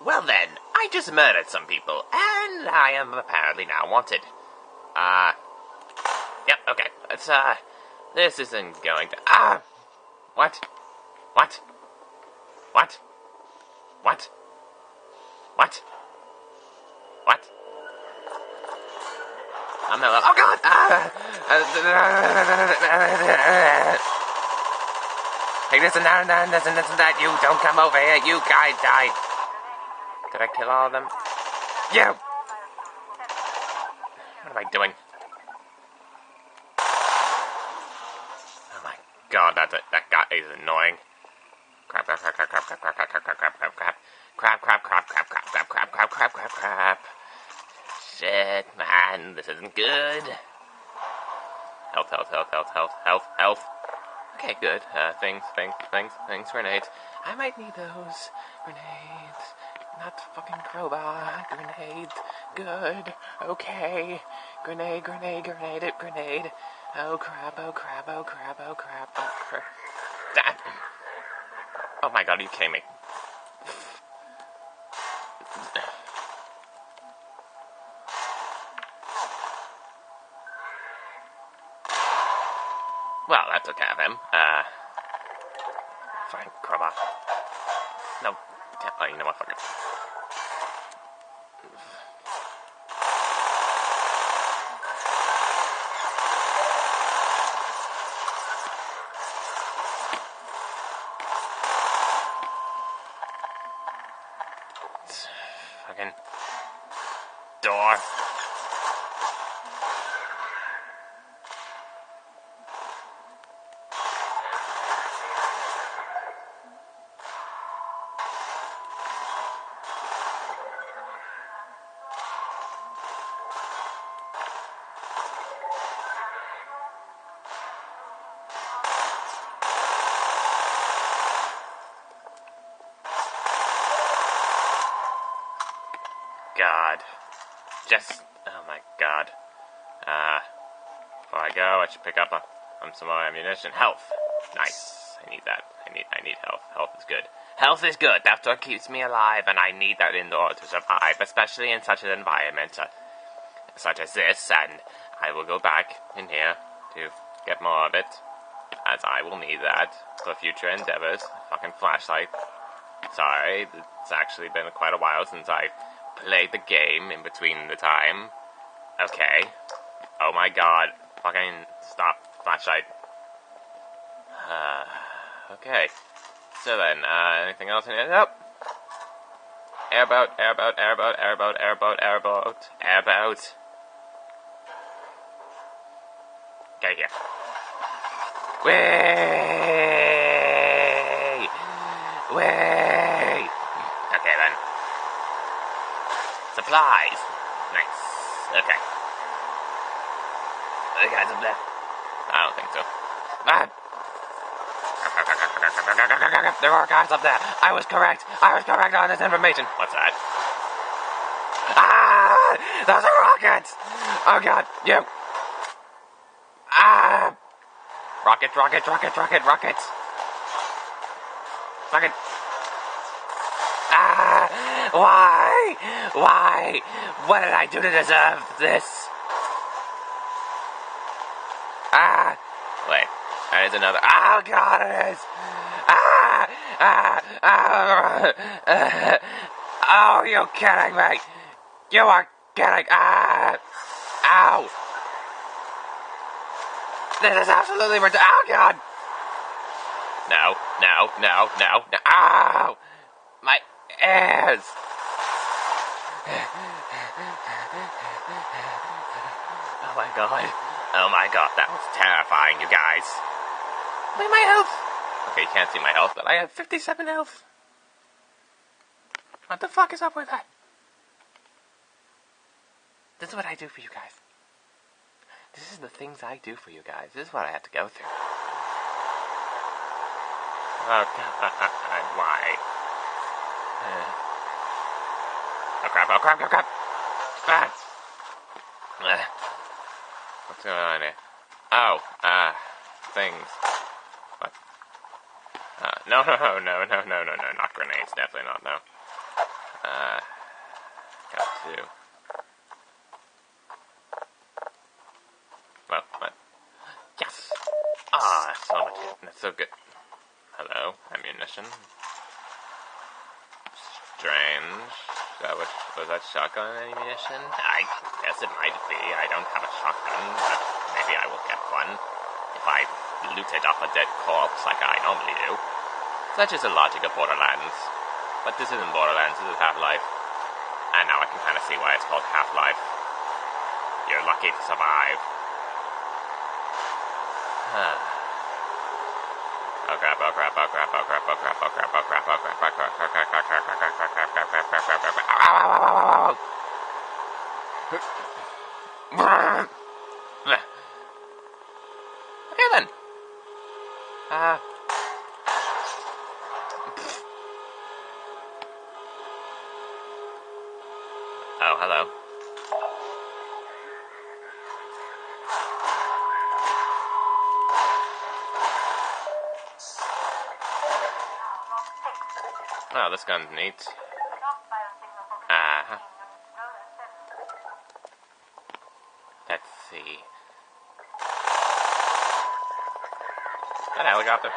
Well then, I just murdered some people, and I am apparently now wanted. Yep, okay. This isn't going to... What? What? What? What? What? What? I'm not... Oh god! Hey, listen, listen, that. You don't come over here. You guys died. Did I kill all of them? You! What am I doing? Oh my god, that guy is annoying. Crap. Shit, man, this isn't good. Health. Okay, good. Things, grenades. I might need those. Grenades. Not fucking crowbar. Grenades. Good. Okay. Grenade. Oh crap. That. Oh my god, are you kidding me? Well, that's okay of him. Fine, crowbar. No, oh, you know what, fuck it. Fucking door. God. Oh my god. Before I go, I should pick up on some more ammunition. Health. Nice. I need that. I need health. Health is good. Health is good. That's what keeps me alive, and I need that in order to survive, especially in such an environment such as this, and I will go back in here to get more of it, as I will need that for future endeavors. Fucking flashlight. Sorry, it's actually been quite a while since I played the game in between the time. Okay. Oh my god. Fucking stop. Flashlight. Okay. So then, anything else in here? Nope. Airboat. Okay, here. Way! Okay then. Supplies. Nice. Okay. Are the guys up there? I don't think so. There are guys up there. I was correct on this information. What's that? Those are rockets! Oh god, you! Rockets. Fucking... Why? What did I do to deserve this? Wait, that is another... Oh god, it is! Oh, you're kidding me! You are kidding! Ow! This is absolutely ridiculous! Oh god! No. Ow! My ears! Oh my god, that was terrifying, you guys. Look at my health! Okay, you can't see my health, but I have 57 health. What the fuck is up with that? This is what I do for you guys. This is the things I do for you guys. This is what I have to go through. Oh god, why? Oh crap. What's going on here? Oh, things. What? No, not grenades, definitely not, no. Got to. Well, what? Yes! Ah, that's so much good. That's so good. Hello, ammunition. Strange. Was that shotgun ammunition? I guess it might be. I don't have a shotgun, but maybe I will get one if I looted up a dead corpse like I normally do. Such is the logic of Borderlands. But this isn't Borderlands, this is Half-Life. And now I can kind of see why it's called Half-Life. You're lucky to survive. Oh crap, oh crap, oh crap, oh crap, oh crap, oh crap, oh crap, oh crap, oh crap, oh crap, oh crap, oh crap, oh crap, oh crap, oh crap, okay then. Oh, hello. Oh, this gun's neat. Let's see. That helicopter.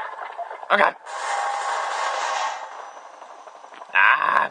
Oh god! Ah!